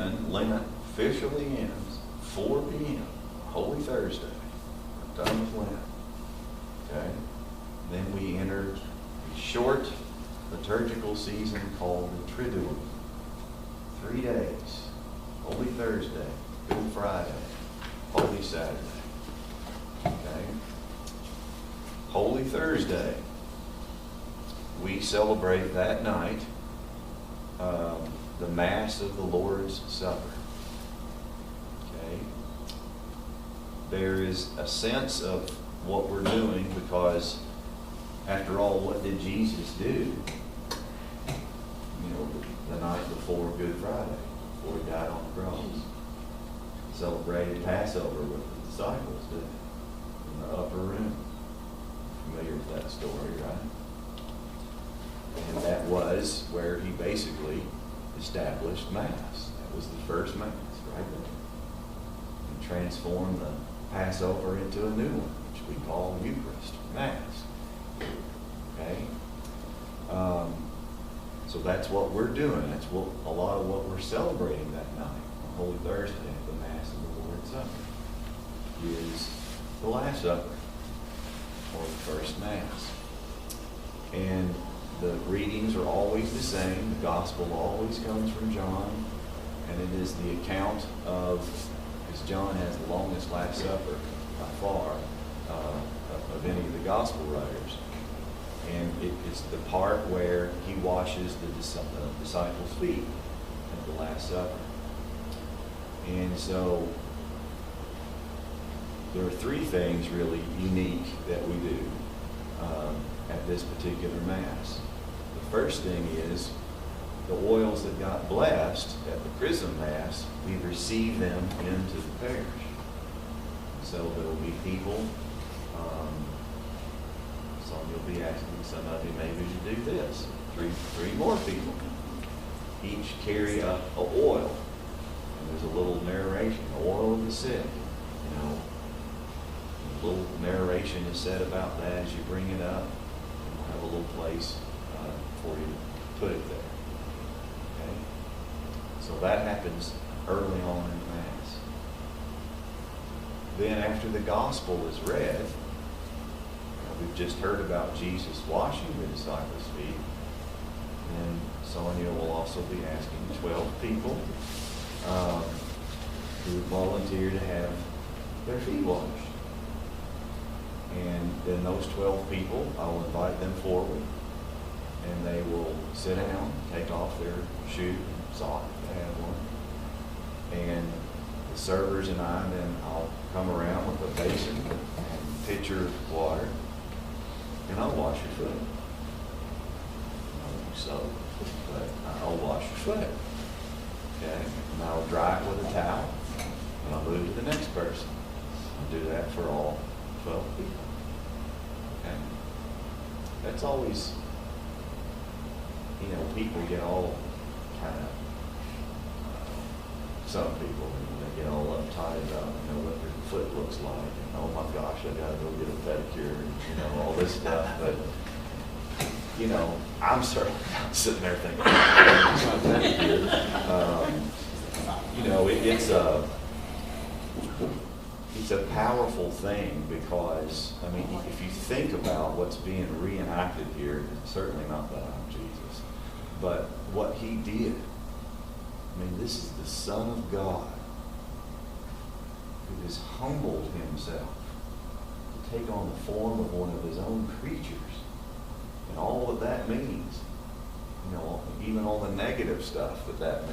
then Lent officially ends 4 p.m. Holy Thursday. We're done with Lent. Okay? Then we enter a short liturgical season called the Triduum. 3 days. Holy Thursday, Good Friday, Holy Saturday. Okay? Holy Thursday. We celebrate that night the Mass of the Lord's Supper. Okay? There is a sense of what we're doing because, after all, what did Jesus do? The night before Good Friday, before he died on the cross. Celebrated Passover with the disciples, did he? In the upper room. Familiar with that story, right? And that was where he basically established Mass. That was the first Mass, right there. He transformed the Passover into a new one, which we call Eucharist, Mass. Okay? So that's what we're doing. That's what a lot of what we're celebrating that night, on Holy Thursday, the Mass of the Lord's Supper, is the Last Supper, or the first Mass. And the readings are always the same. The Gospel always comes from John, and it is the account of, because John has the longest Last Supper by far of any of the Gospel writers. And it is the part where he washes the disciples' feet at the Last Supper. And so there are 3 things really unique that we do at this particular Mass. The first thing is the oils that got blessed at the Chrism Mass, we receive them into the parish. So there will be people, some you'll be asking, some of you maybe to do this. Three more people. Each carry a oil. And there's a little narration, oil of the sick. A little narration is said about that as you bring it up. And we'll have a little place for you to put it there. Okay? So that happens early on in the Mass. Then after the Gospel is read, we've just heard about Jesus washing the disciples' feet. And Sonia will also be asking 12 people who volunteer to have their feet washed. And then those 12 people, I'll invite them forward. And they will sit down, take off their shoe, sock if they have one. And the servers and I, then I'll come around with a basin and pitcher of water. And I'll wash your foot. So, but I'll wash your foot. Okay? And I'll dry it with a towel. And I'll move to the next person. I'll do that for all 12 people. Okay? That's always, people get all kind of, some people, they get all uptight about, what their foot looks like. And, oh my gosh, I gotta go get a pedicure, and, all this stuff. But, I'm sitting there thinking, it's not pedicure. It's a powerful thing because, if you think about what's being reenacted here, it's certainly not that I'm Jesus, but what he did. This is the Son of God who has humbled himself to take on the form of one of his own creatures. And all that means, even all the negative stuff that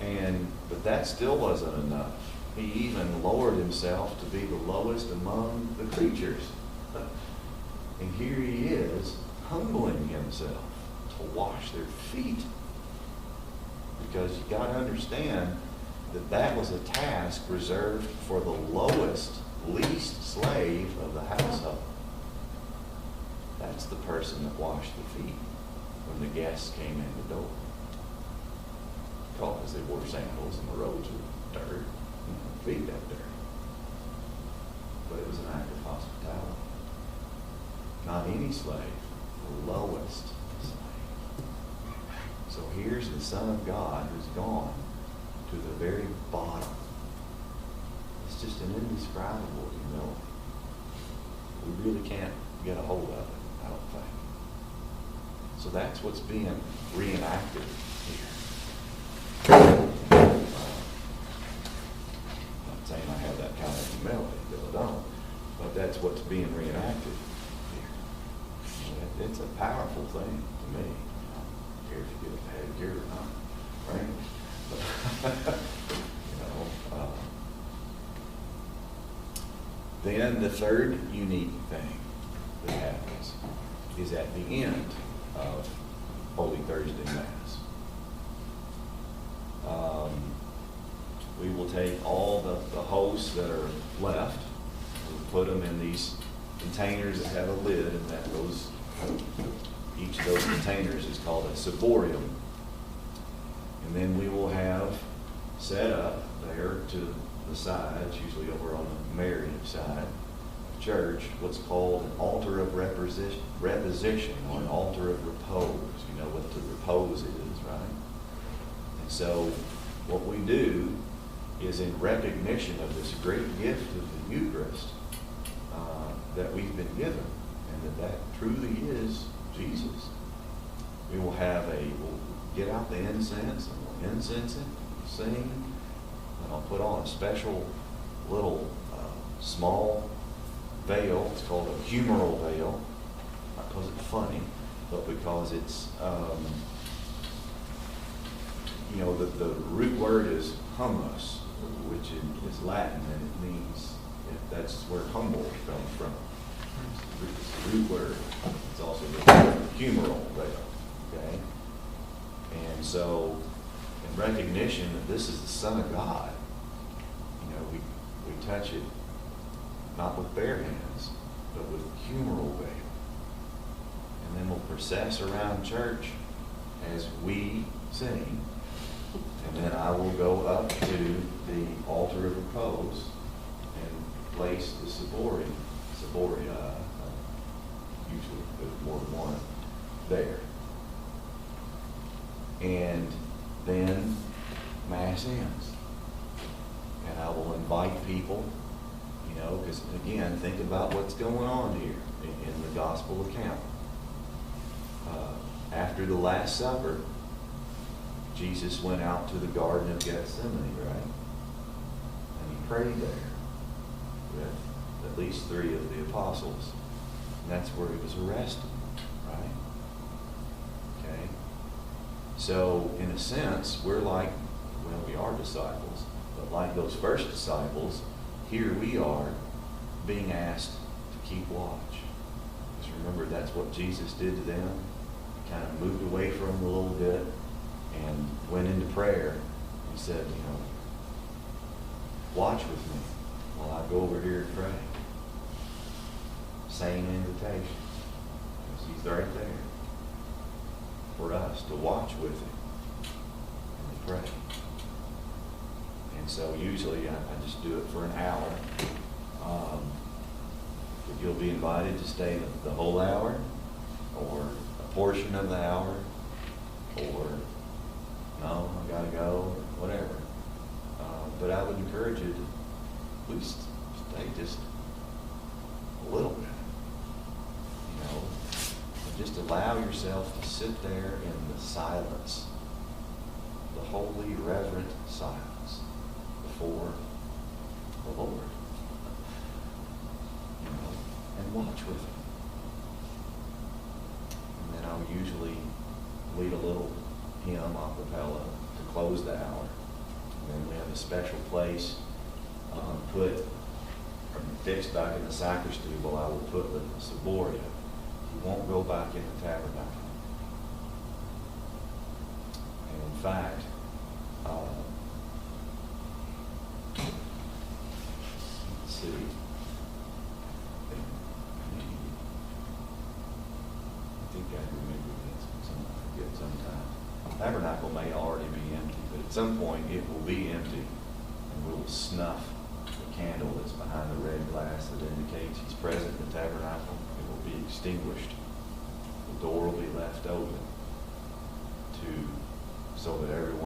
means. But that still wasn't enough. He even lowered himself to be the lowest among the creatures. And here he is, humbling himself to wash their feet. Because you got to understand that was a task reserved for the lowest, least slave of the household. That's the person that washed the feet when the guests came in the door. Because they wore sandals and the roads were dirt. Feet got dirty. But it was an act of hospitality. Not any slave, the lowest slave. So here's the Son of God who's gone to the very bottom. It's just an indescribable humility. We really can't get a hold of it, I don't think. So that's what's being reenacted here. I'm not saying I have that kind of humility, because I don't. But that's what's being reenacted here. It's a powerful thing to me. I don't care if you get a pedicure or not, right? But, then the third unique thing that happens is at the end of Holy Thursday Mass. We will take all the hosts that are left, we'll put them in these containers that have a lid, and that goes, each of those containers is called a ciborium. And then we will have set up there to the side, it's usually over on the Mary side of church, what's called an altar of reposition, or an altar of repose. You know what the repose is, right? And so what we do is, in recognition of this great gift of the Eucharist that we've been given, and that truly is Jesus, we'll get out the incense, and we'll incense it, sing, and I'll put on a special little small veil. It's called a humeral veil, not because it's funny, but because it's, the root word is humus, which is Latin, and it means, that's where humble comes from. It's the root word. It's also the humeral veil, okay? And so, in recognition that this is the Son of God, we touch it not with bare hands, but with humeral veil. And then we'll process around church as we sing. And then I will go up to the altar of repose and place the ciboria, usually there's more than one there. And then Mass ends. And I will invite people, because again, think about what's going on here in the gospel account. After the Last Supper, Jesus went out to the Garden of Gethsemane, right? And he prayed there with at least 3 of the apostles. And that's where he was arrested, right? Okay? So, in a sense, we are disciples, but like those first disciples, here we are being asked to keep watch. Because remember, that's what Jesus did to them. He kind of moved away from them a little bit and went into prayer. He said, watch with me while I go over here and pray. Same invitation. Because he's right there for us to watch with him and to pray. And so usually I just do it for an hour. But you'll be invited to stay the whole hour, or a portion of the hour, or no, I gotta go, or whatever. But I would encourage you to at least stay just a little bit. And just allow yourself to sit there in the silence, the holy, reverent silence before the Lord. And watch with him. And then I'll usually lead a little hymn a cappella to close the hour. And then we have a special place fixed back in the sacristy where I will put the ciboria. You won't go back in the tabernacle. And in fact, let's see. I think I remember this. I forget sometimes. The tabernacle may already be empty, but at some point it will be empty, and we will snuff the candle that's behind the red glass that indicates he's present in the tabernacle. It will be extinguished. The door will be left open to so that everyone